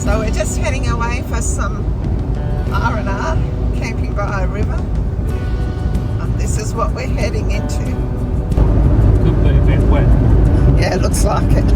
So we're just heading away for some R&R, camping by a river. And this is what we're heading into. Could be a bit wet. Yeah, it looks like it.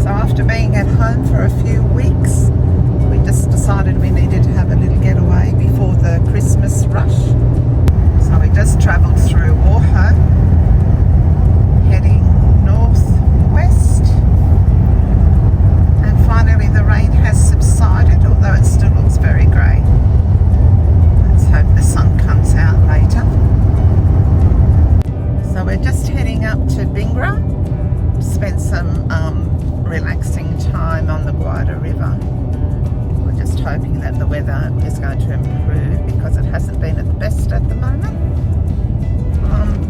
So after being at home for a few weeks, we just decided we needed to have a little getaway before the Christmas rush. So we just travelled through Warho, heading northwest, and finally the rain has subsided, although it still looks very grey. Let's hope the sun comes out later. So we're just heading up to Bingara to spend some relaxing time on the Guarda River. We're just hoping that the weather is going to improve because it hasn't been at the best at the moment.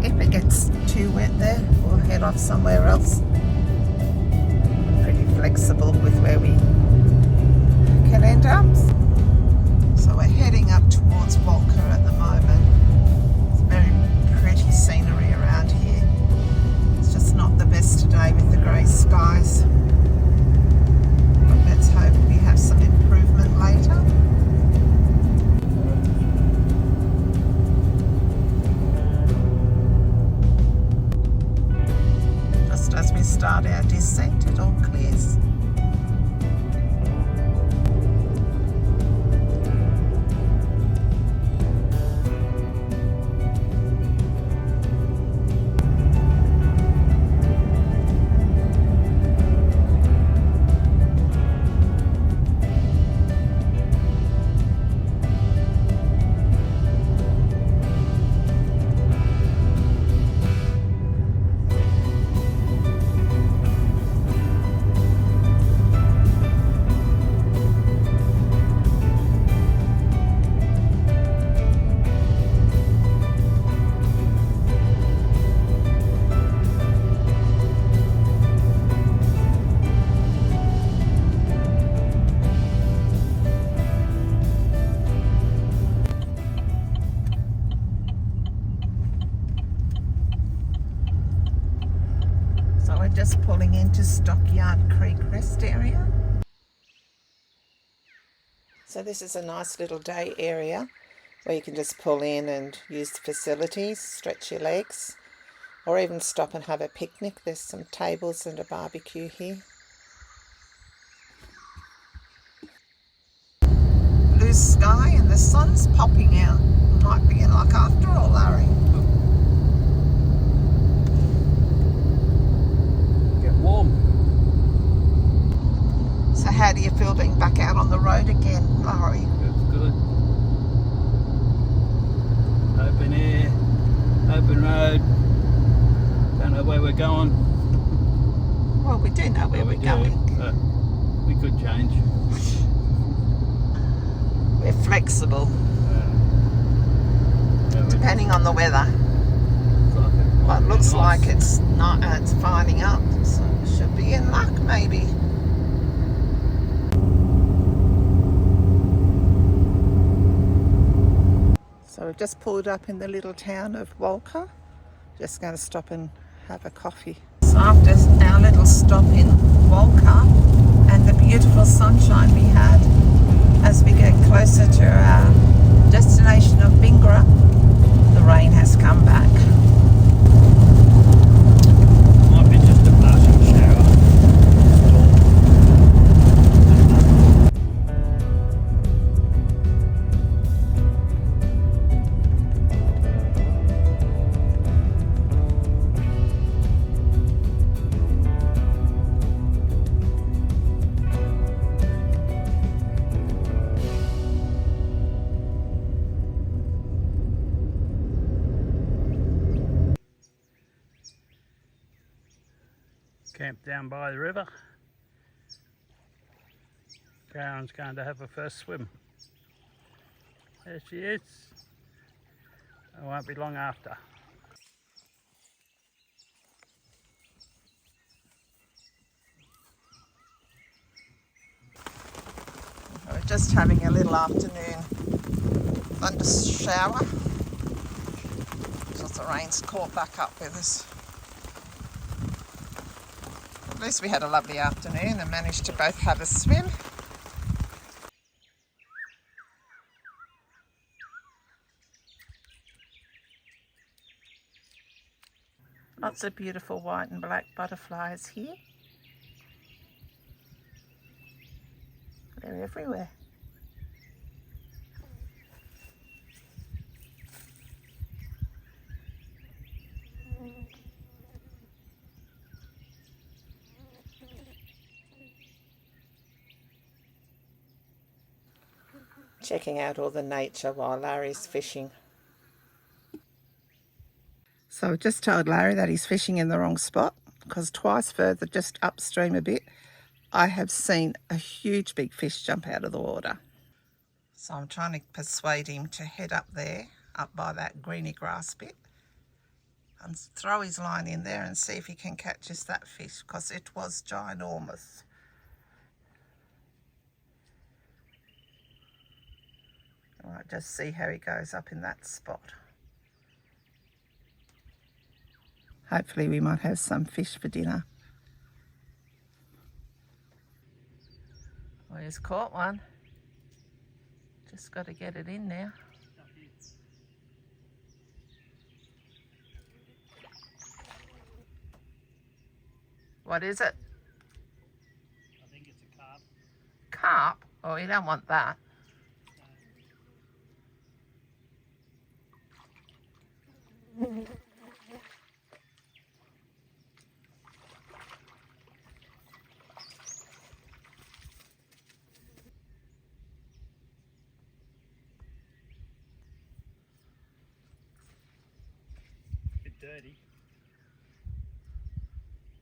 If it gets too wet there, we'll head off somewhere else. Pretty flexible with where we can end up. So we're heading up towards Walker at the moment. It's very pretty scenery around here. It's just not the best today with the grey skies. But let's hope we have some improvement later. Just as we start our descent, it all clears. So we're just pulling into Stockyard Creek Rest area. So this is a nice little day area where you can just pull in and use the facilities, stretch your legs, or even stop and have a picnic. There's some tables and a barbecue here. Blue sky and the sun's popping out. Might be in luck after all, Larry. Warm. So how do you feel being back out on the road again, Laurie? It's good. Open air, open road. Don't know where we're going. Well, we do know where we're going. We could change. We're flexible, depending on the weather. Well, it looks like it's not. It's finding up, so it should be in luck, maybe. So we've just pulled up in the little town of Walker. Just going to stop and have a coffee. So after our little stop in Walker and the beautiful sunshine we had, as we get closer to our destination of Bingara, the rain has come back. Might be just a passing shower. Camp down by the river. Karen's going to have her first swim. There she is. It won't be long after. We're just having a little afternoon thunder shower. Just the rain's caught back up with us. At least we had a lovely afternoon and managed to both have a swim. Lots of beautiful white and black butterflies here. They're everywhere. Checking out all the nature while Larry's fishing. So I've just told Larry that he's fishing in the wrong spot, because twice further, just upstream a bit, I have seen a huge big fish jump out of the water. So I'm trying to persuade him to head up there, up by that greeny grass bit, and throw his line in there and see if he can catch us that fish, because it was ginormous. I might just see how he goes up in that spot. Hopefully we might have some fish for dinner. Well, he's caught one. Just got to get it in now. What is it? I think it's a carp. Carp? Oh, you don't want that. Bit dirty.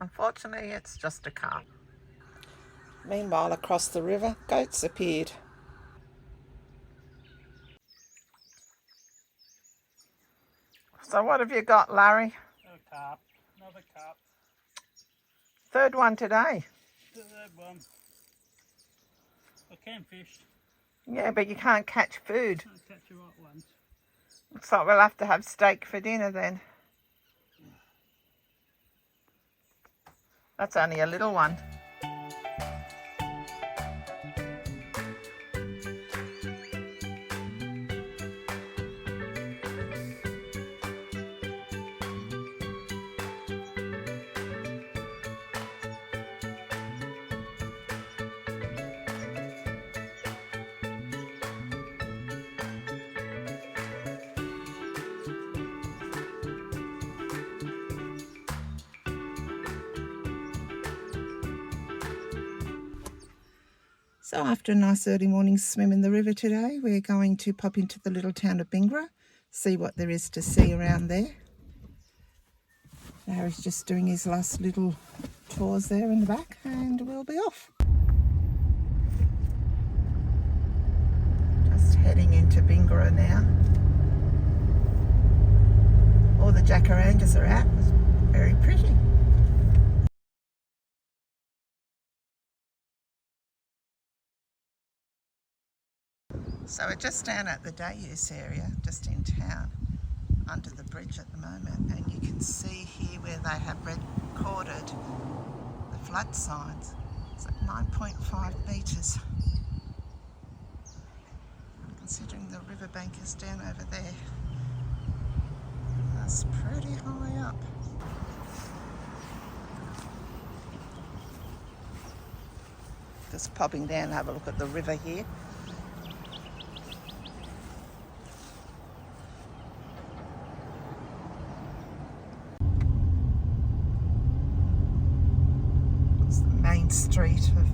Unfortunately, it's just a carp. Meanwhile, across the river, goats appeared. So what have you got, Larry? Another carp. Another carp. Third one today. The third one. I can fish. Yeah, but you can't catch food. Can't catch the right ones. Looks like we'll have to have steak for dinner then. That's only a little one. So after a nice early morning swim in the river today, we're going to pop into the little town of Bingara, see what there is to see around there. Larry's just doing his last little tours there in the back and we'll be off. Just heading into Bingara now. All the jacarandas are out. It's very pretty. So we're just down at the day use area, just in town, under the bridge at the moment, and you can see here where they have recorded the flood signs. It's at 9.5 metres. Considering the riverbank is down over there, that's pretty high up. Just popping down and have a look at the river here. Main street of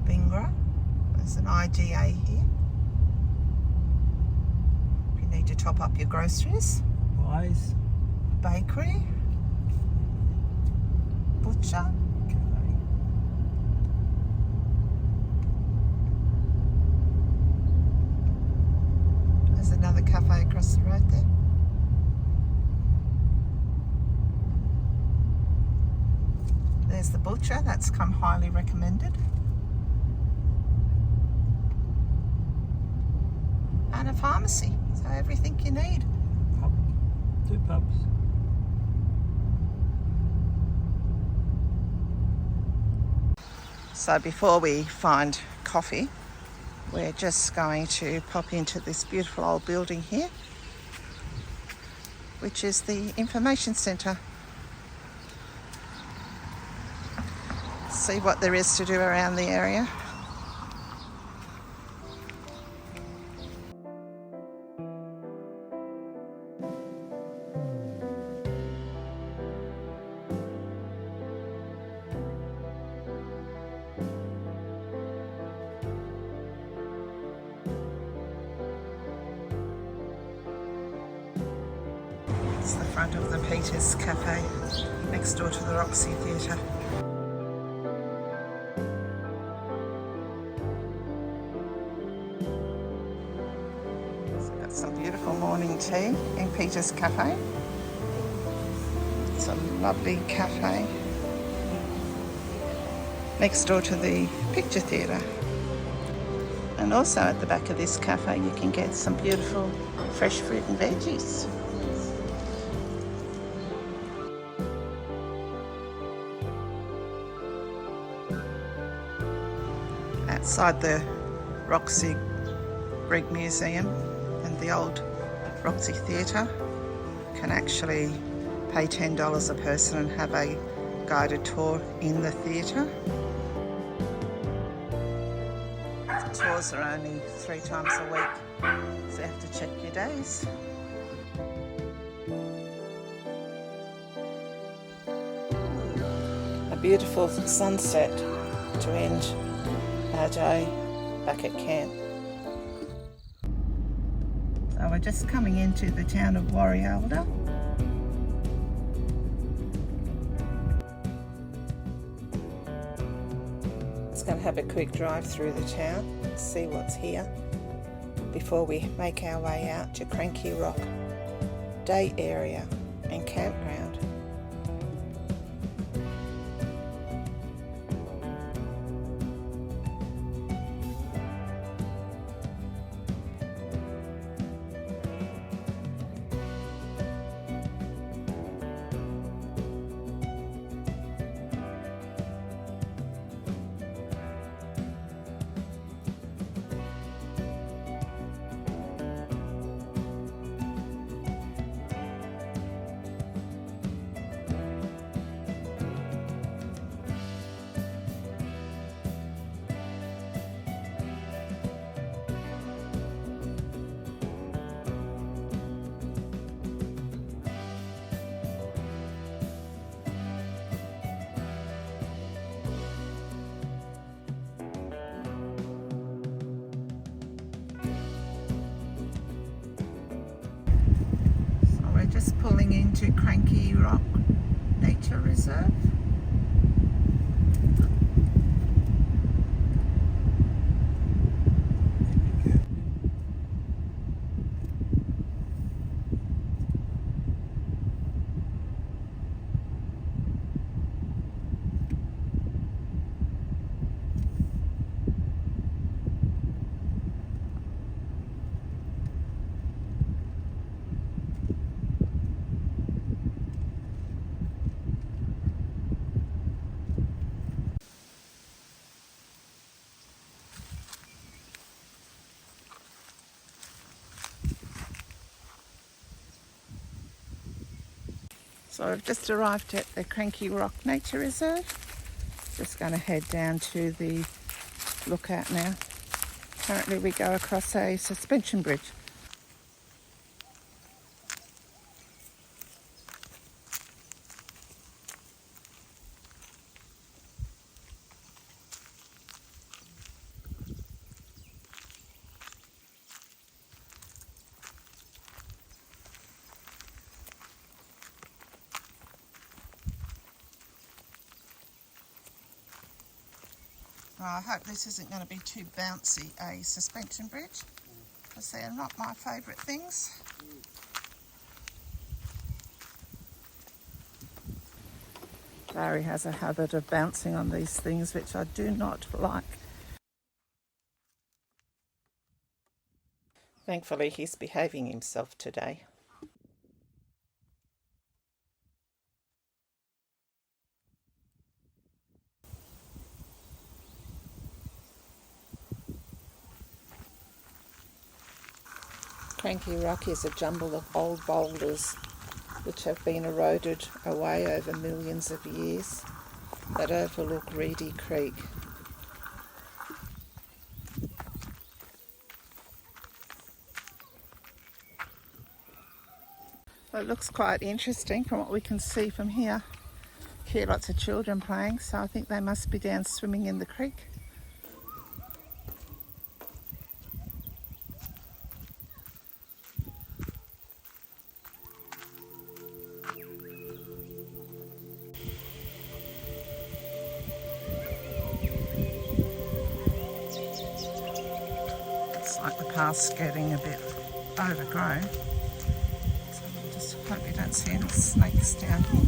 Bingara. There's an IGA here. If you need to top up your groceries. Wise. Bakery. Butcher. Cafe. There's another cafe across the road there. There's the butcher, that's come highly recommended. And a pharmacy, so everything you need. Pub. 2 pubs. So before we find coffee, we're just going to pop into this beautiful old building here, which is the information centre. See what there is to do around the area. It's the front of the Peters Cafe, next door to the Roxy Theatre. So we've got some beautiful morning tea in Peters Cafe. It's a lovely cafe next door to the Picture Theatre. And also at the back of this cafe you can get some beautiful fresh fruit and veggies. Outside the Roxy Greek Museum and the old Roxy Theatre, you can actually pay $10 a person and have a guided tour in the theatre. The tours are only 3 times a week, so you have to check your days. A beautiful sunset to end our day back at camp. So we're just coming into the town of Warrialda. Just going to have a quick drive through the town and see what's here before we make our way out to Cranky Rock Day Area and Campground. Just pulling into Cranky Rock Nature Reserve. So I've just arrived at the Cranky Rock Nature Reserve. Just going to head down to the lookout now. Currently we go across a suspension bridge. Oh, I hope this isn't going to be too bouncy, a suspension bridge, because they're not my favourite things. Larry has a habit of bouncing on these things, which I do not like. Thankfully, he's behaving himself today. Cranky Rock is a jumble of old boulders which have been eroded away over millions of years that overlook Reedy Creek. Well, it looks quite interesting from what we can see from here. Hear lots of children playing, so I think they must be down swimming in the creek. Looks like the path's getting a bit overgrown. So I just hope we don't see any snakes down here.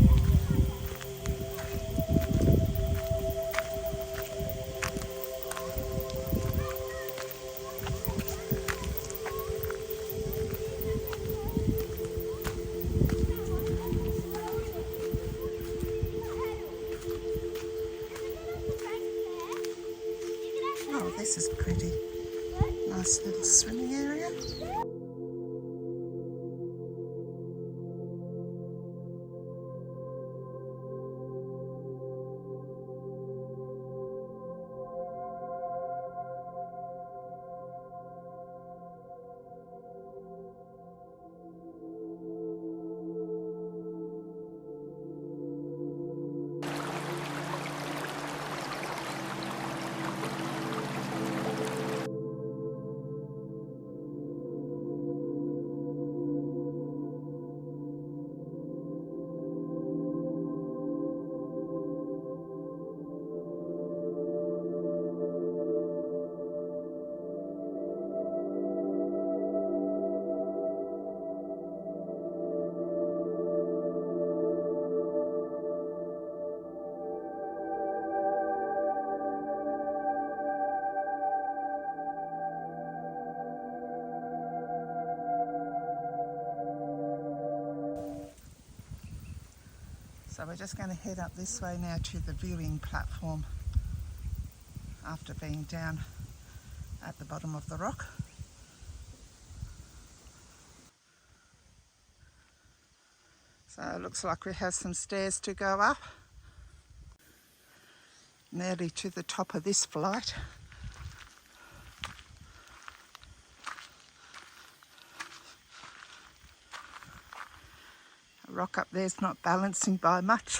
Oh, this is pretty. Nice little swimming area. So we're just going to head up this way now to the viewing platform after being down at the bottom of the rock. So it looks like we have some stairs to go up, nearly to the top of this flight. The rock up there's not balancing by much.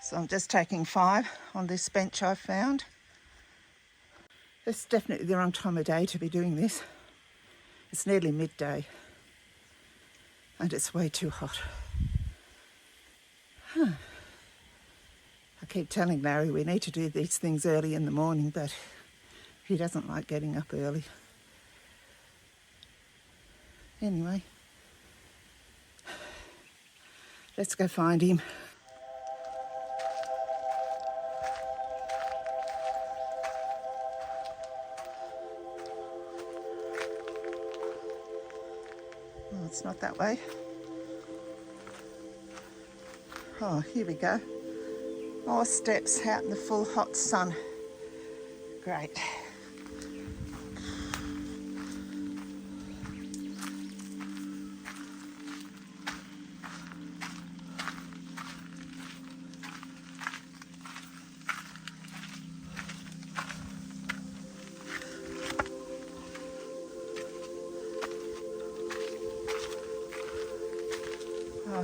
So I'm just taking 5 on this bench I've found. It's definitely the wrong time of day to be doing this. It's nearly midday and it's way too hot. I keep telling Larry we need to do these things early in the morning, but he doesn't like getting up early. Anyway, let's go find him. Oh, it's not that way. Oh, here we go. More steps out in the full hot sun. Great.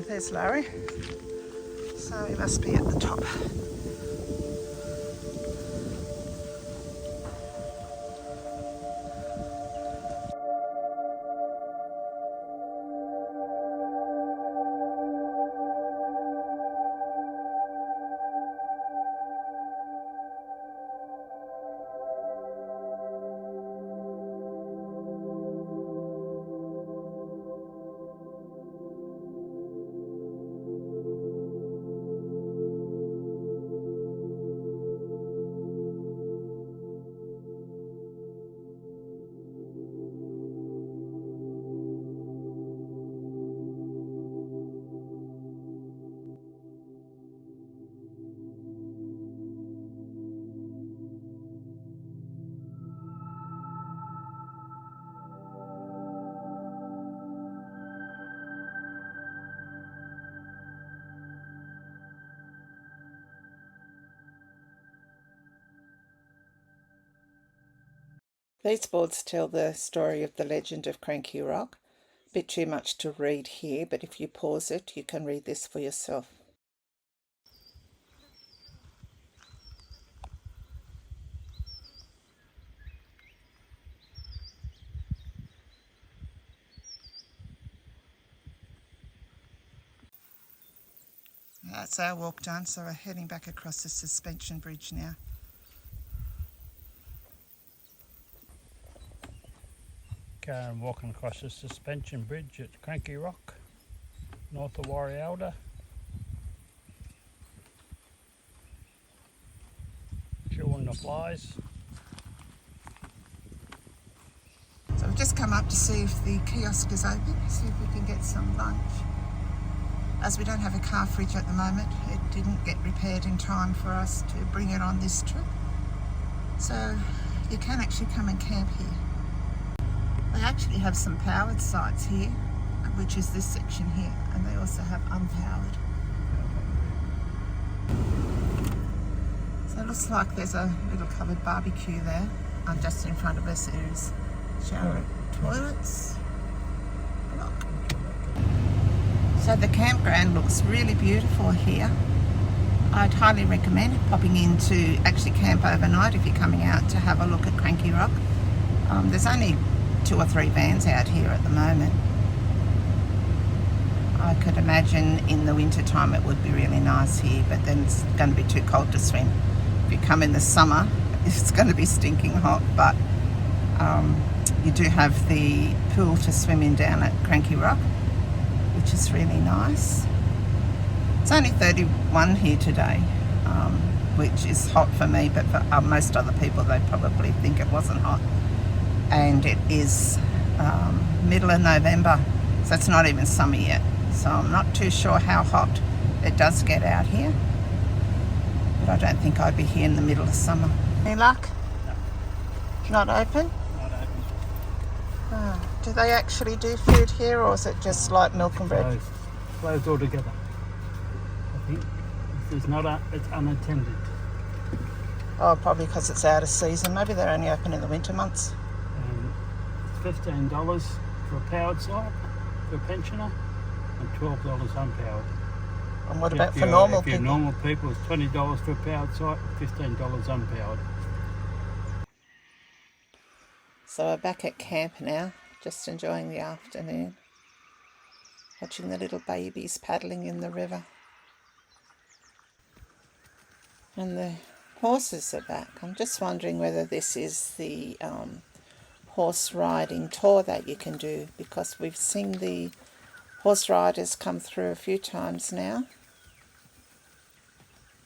there's Larry. So he must be at the top. These boards tell the story of the legend of Cranky Rock. A bit too much to read here, but if you pause it, you can read this for yourself. That's our walk done, so we're heading back across the suspension bridge now. I'm walking across the suspension bridge at Cranky Rock, north of Warrialda. Chewing the flies. So we've just come up to see if the kiosk is open, see if we can get some lunch. As we don't have a car fridge at the moment, it didn't get repaired in time for us to bring it on this trip. So you can actually come and camp here. They actually have some powered sites here, which is this section here, and they also have unpowered. So it looks like there's a little covered barbecue there. And just in front of us is shower toilets. Look. So the campground looks really beautiful here. I'd highly recommend popping in to actually camp overnight if you're coming out to have a look at Cranky Rock. There's only 2 or 3 vans out here at the moment. I could imagine in the winter time it would be really nice here, but then it's going to be too cold to swim. If you come in the summer, it's going to be stinking hot, but you do have the pool to swim in down at Cranky Rock, which is really nice. It's only 31 here today, which is hot for me, but for most other people they probably think it wasn't hot. And it is middle of November, so it's not even summer yet. So I'm not too sure how hot it does get out here, but I don't think I'd be here in the middle of summer. Any luck? No. Not open? Not open. Oh. Do they actually do food here, or is it just like milk and bread? Closed altogether. I think it's unattended. Oh, probably because it's out of season. Maybe they're only open in the winter months. $15 for a powered site for a pensioner and $12 unpowered. And what about for normal people? If you're normal people, it's $20 for a powered site, $15 unpowered. So we're back at camp now, just enjoying the afternoon, watching the little babies paddling in the river. And the horses are back. I'm just wondering whether this is the horse riding tour that you can do, because we've seen the horse riders come through a few times now.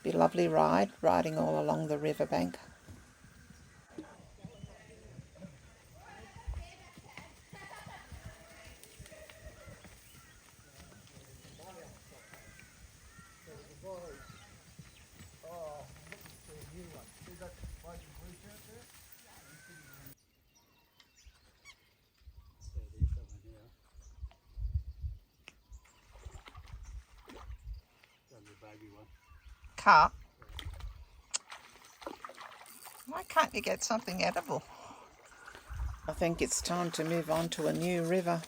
Be a lovely ride, riding all along the riverbank. Carp. Why can't you get something edible? I think it's time to move on to a new river.